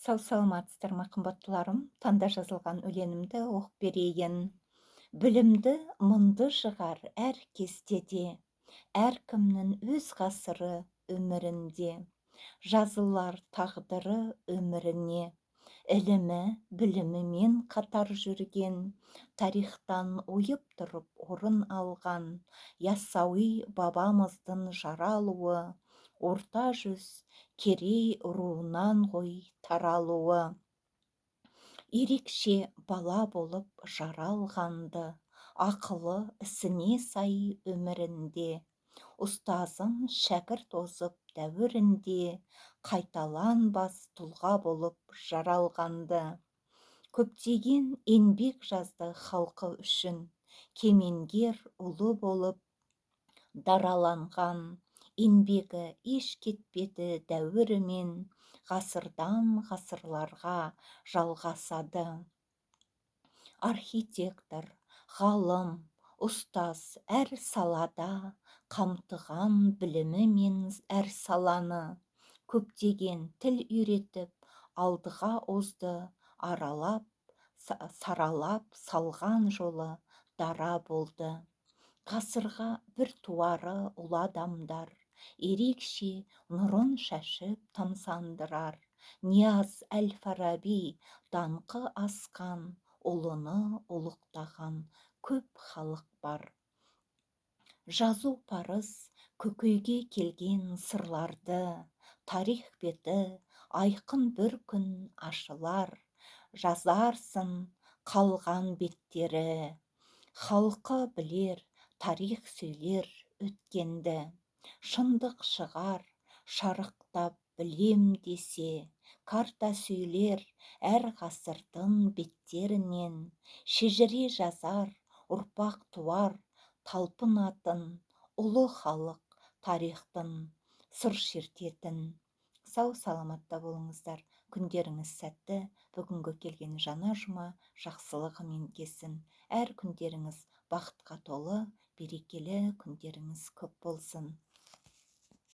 Сау саламатсыздар ма қымбаттыларым, таңда жазылған өлеңімді оқып берейін. Білімді мұңды жығар әр кестеде, әркімнің өз ғасыры өмірінде. Жазылар тағдыры өміріне, ілімі білімімен қатар жүрген, тарихтан ойып тұрып орын алған яссауи бабамыздың жаралуы, орта жүз керей руынан ғой таралуы. Ерекше бала болып жаралғанды, ақылы ісіне сай өмірінде, ұстазын шәкірт озып дәуірінде, қайталанбас тұлға болып жаралғанды. Көптеген еңбек жазды халқы үшін, кемеңгер ұлы болып дараланған, еңбегі еш кетпеді дәуірімен, ғасырдан ғасырларға жалғасады. Архитектор, ғалым, ұстаз әр салада қамтыған білімімен әр саланы, көптеген тіл үйретіп, алдыға озды, аралап, саралап салған жолы дара болды. Ғасырға бір туары ұлы адамдар, ерекше нұрын шашып тамсандырар. Нияз әл-Фараби даңқы асқан, ұлыны ұлықтаған көп халық бар. Жазу парыз көкейге келген сырларды, тарих беті айқын бір күн ашылар. Жазарсын қалған беттері, халқы білер, тарих сөйлер өткенді. Шындық шығар, шарықтап білем десе, карта сөйлер әр ғасырдың беттерінен. Шежіре жазар, ұрпақ туар, талпынатын, ұлы халық тарихтың сыр шертетін. Сау саламатта болыңыздар, күндеріңіз сәтті, бүгінгі келген жаңа жұма жақсылығымен кесін. Әр күндеріңіз бақытқа толы, берекелі күндеріңіз көп болсын.